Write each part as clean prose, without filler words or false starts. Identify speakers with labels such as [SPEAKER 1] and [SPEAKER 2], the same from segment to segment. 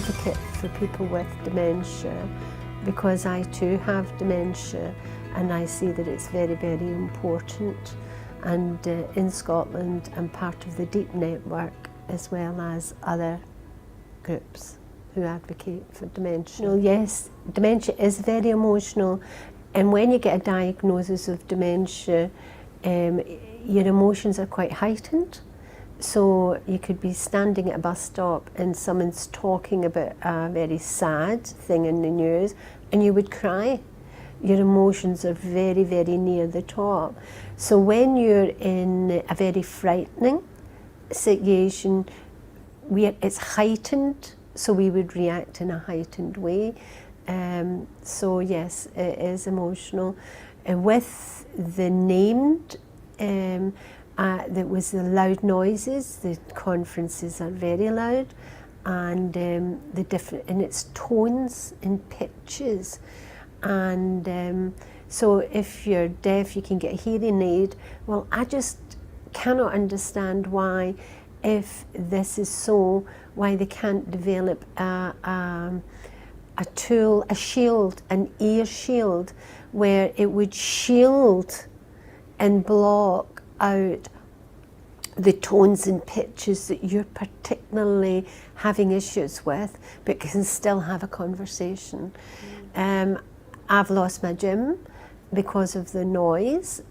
[SPEAKER 1] advocate for people with dementia because I too have dementia, and I see that it's very, very important. And in Scotland, I'm part of the DEEP network as well as other groups who advocate for dementia. Well, yes, dementia is very emotional, and when you get a diagnosis of dementia, your emotions are quite heightened. So you could be standing at a bus stop and someone's talking about a very sad thing in the news and you would cry. Your emotions are very, very near the top. So when you're in a very frightening situation, it's heightened, so we would react in a heightened way. So yes, it is emotional. With the named, there was the loud noises. The conferences are very loud, and and it's tones and pitches, and so if you're deaf, you can get a hearing aid. Well, I just cannot understand why, if this is so, why they can't develop a tool, a shield, an ear shield, where it would shield and block out the tones and pitches that you're particularly having issues with, but can still have a conversation. I've lost my gym because of the noise,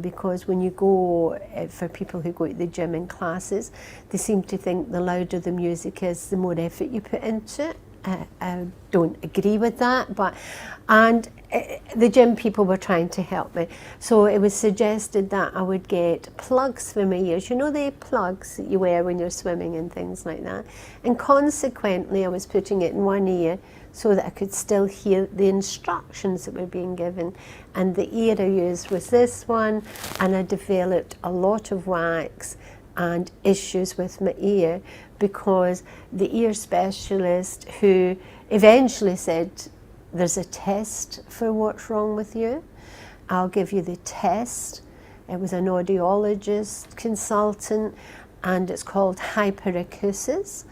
[SPEAKER 1] because when you go, for people who go to the gym in classes, they seem to think the louder the music is, the more effort you put into it. I don't agree with that, and the gym people were trying to help me. So it was suggested that I would get plugs for my ears, you know, the plugs that you wear when you're swimming and things like that. And consequently, I was putting it in one ear so that I could still hear the instructions that were being given. And the ear I used was this one, and I developed a lot of wax and issues with my ear, because the ear specialist, who eventually said, there's a test for what's wrong with you, I'll give you the test. It was an audiologist consultant, and it's called hyperacusis,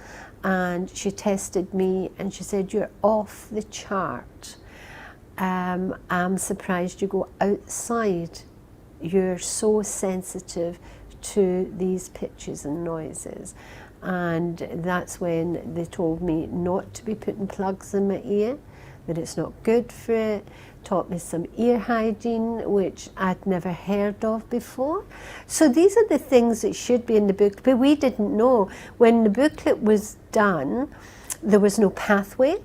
[SPEAKER 1] and she tested me and she said, you're off the chart. I'm surprised you go outside. You're so sensitive to these pitches and noises. And that's when they told me not to be putting plugs in my ear, that it's not good for it, taught me some ear hygiene, which I'd never heard of before. So these are the things that should be in the booklet, but we didn't know. When the booklet was done, there was no pathway,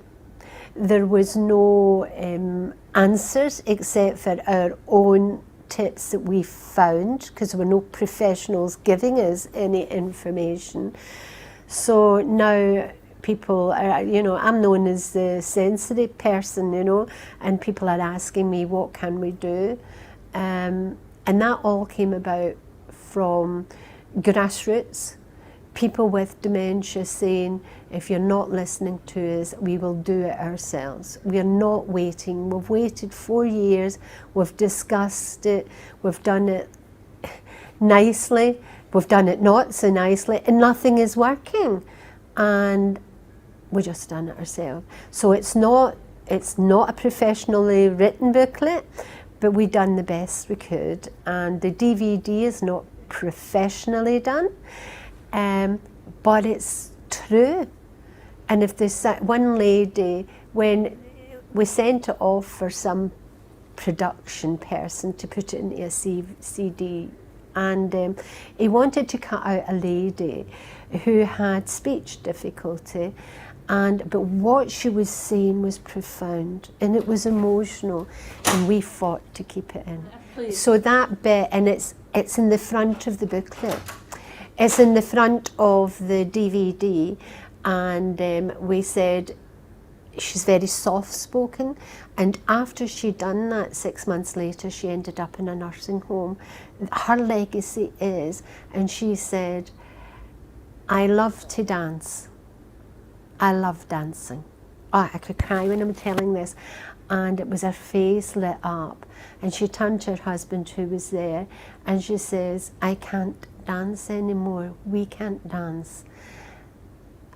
[SPEAKER 1] there was no answers except for our own tips that we found, because there were no professionals giving us any information. So now people are, you know, I'm known as the sensory person, you know, and people are asking me, what can we do? And that all came about from grassroots, people with dementia saying, if you're not listening to us, we will do it ourselves. We are not waiting. We've waited 4 years, we've discussed it, we've done it nicely, we've done it not so nicely, and nothing is working. And we just done it ourselves. So it's not a professionally written booklet, but we done the best we could. And the DVD is not professionally done, but it's true. And if there's one lady, when we sent it off for some production person to put it into a CD, and he wanted to cut out a lady who had speech difficulty, but what she was saying was profound and it was emotional, and we fought to keep it in. Please. So that bit, and it's in the front of the booklet, it's in the front of the DVD, and we said she's very soft-spoken, and after she'd done that, 6 months later, she ended up in a nursing home. Her legacy is, and she said, I love to dance. I love dancing. Oh, I could cry when I'm telling this. And it was her face lit up. And she turned to her husband, who was there, and she says, I can't dance anymore. We can't dance.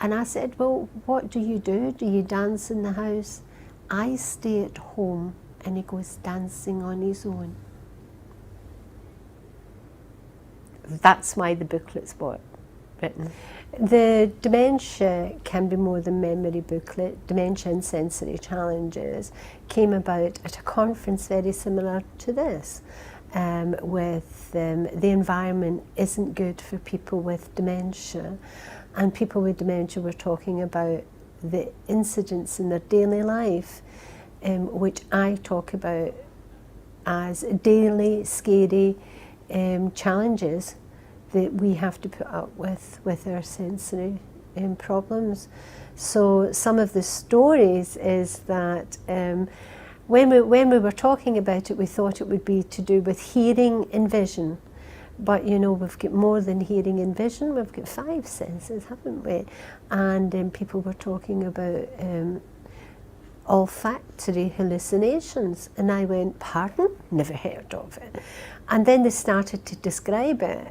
[SPEAKER 1] And I said, well, what do you do? Do you dance in the house? I stay at home. And he goes dancing on his own. That's why the booklet's written. The dementia can be more than memory booklet. Dementia and sensory challenges came about at a conference very similar to this, with the environment isn't good for people with dementia, and people with dementia were talking about the incidents in their daily life, which I talk about as daily scary challenges that we have to put up with our sensory problems. So some of the stories is that when we were talking about it, we thought it would be to do with hearing and vision. But you know, we've got more than hearing and vision, we've got 5 senses, haven't we? And people were talking about olfactory hallucinations, and I went, pardon? Never heard of it. And then they started to describe it,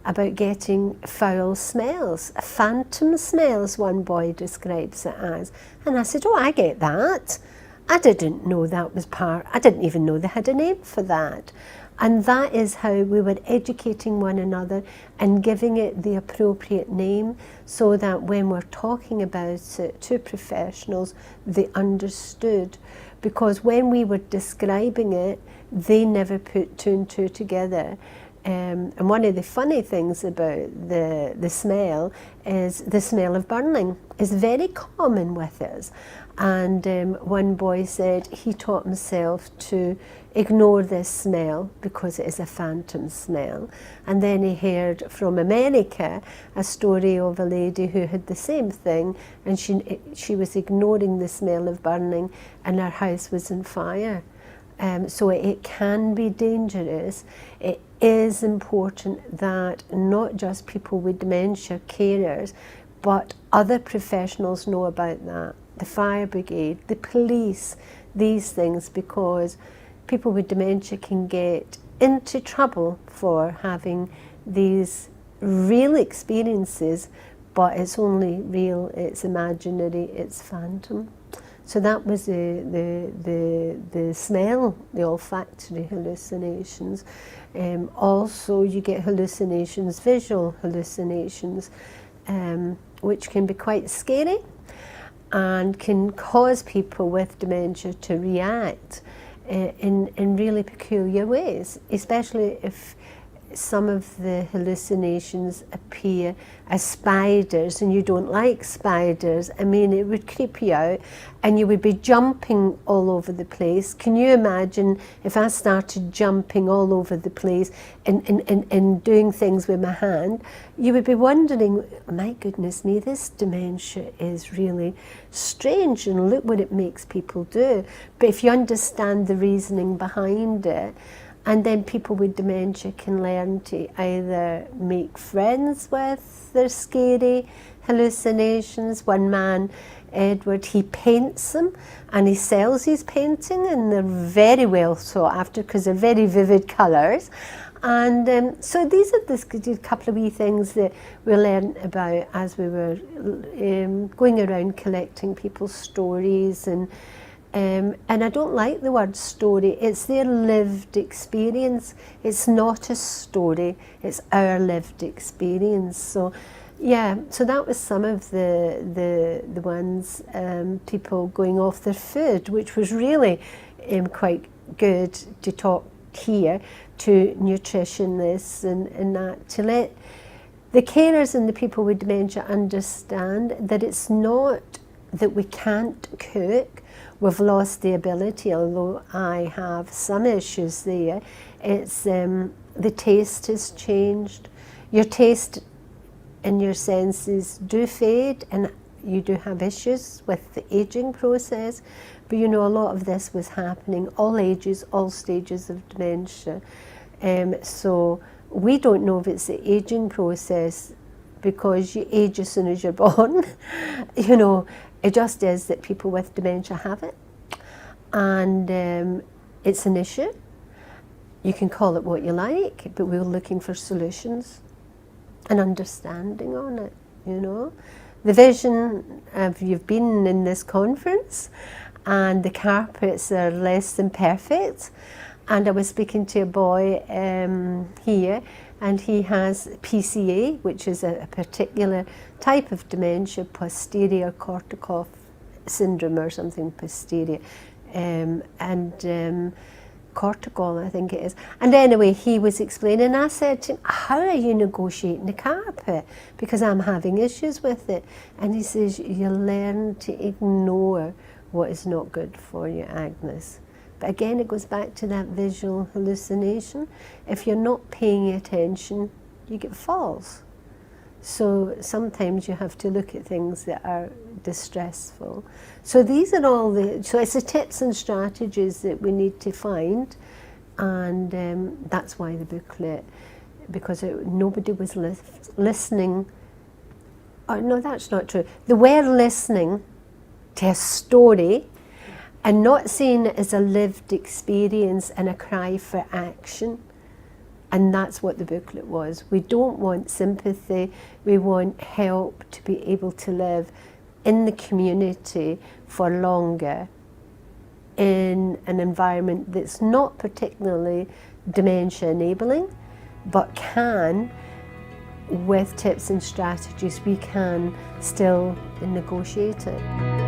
[SPEAKER 1] about getting foul smells, phantom smells, one boy describes it as. And I said, oh, I get that. I didn't know that was I didn't even know they had a name for that. And that is how we were educating one another and giving it the appropriate name, so that when we're talking about it to professionals, they understood. Because when we were describing it, they never put 2 and 2 together. And one of the funny things about the smell is the smell of burning is very common with us. And one boy said he taught himself to ignore this smell because it is a phantom smell. And then he heard from America a story of a lady who had the same thing, and she was ignoring the smell of burning, and her house was on fire. So it can be dangerous. It is important that not just people with dementia, carers, but other professionals know about that. The fire brigade, the police, these things, because people with dementia can get into trouble for having these real experiences, but it's only real, it's imaginary, it's phantom. So that was the smell, the olfactory hallucinations. Also, you get hallucinations, visual hallucinations, which can be quite scary and can cause people with dementia to react in really peculiar ways, especially if some of the hallucinations appear as spiders and you don't like spiders. I mean, it would creep you out and you would be jumping all over the place. Can you imagine if I started jumping all over the place and doing things with my hand? You would be wondering, my goodness me, this dementia is really strange, and look what it makes people do. But if you understand the reasoning behind it, and then people with dementia can learn to either make friends with their scary hallucinations. One man, Edward, he paints them and he sells his painting, and they're very well sought after because they're very vivid colours. And so these are the couple of wee things that we learned about as we were going around collecting people's stories. And I don't like the word story. It's their lived experience. It's not a story, it's our lived experience. So yeah, so that was some of the ones, people going off their food, which was really quite good to talk here to nutritionists and that, to let the carers and the people with dementia understand that it's not that we can't cook. We've lost the ability, although I have some issues there. It's the taste has changed. Your taste and your senses do fade, and you do have issues with the aging process. But you know, a lot of this was happening all ages, all stages of dementia. So we don't know if it's the aging process because you age as soon as you're born. You know, it just is that people with dementia have it, and it's an issue. You can call it what you like, but we're looking for solutions and understanding on it, you know. the vision of, you've been in this conference and the carpets are less than perfect, and I was speaking to a boy here, and he has PCA, which is a particular type of dementia, posterior cortical syndrome or something, posterior, cortical, I think it is. And anyway, he was explaining, I said to him, how are you negotiating the carpet? Because I'm having issues with it. And he says, you learn to ignore what is not good for you, Agnes. But again, it goes back to that visual hallucination. If you're not paying attention, you get falls. So sometimes you have to look at things that are distressful. So these are all so it's the tips and strategies that we need to find, and that's why the booklet, because nobody was listening. Oh, no, that's not true. They were listening to a story and not seeing it as a lived experience and a cry for action. And that's what the booklet was. We don't want sympathy, we want help to be able to live in the community for longer in an environment that's not particularly dementia enabling, but can, with tips and strategies, we can still negotiate it.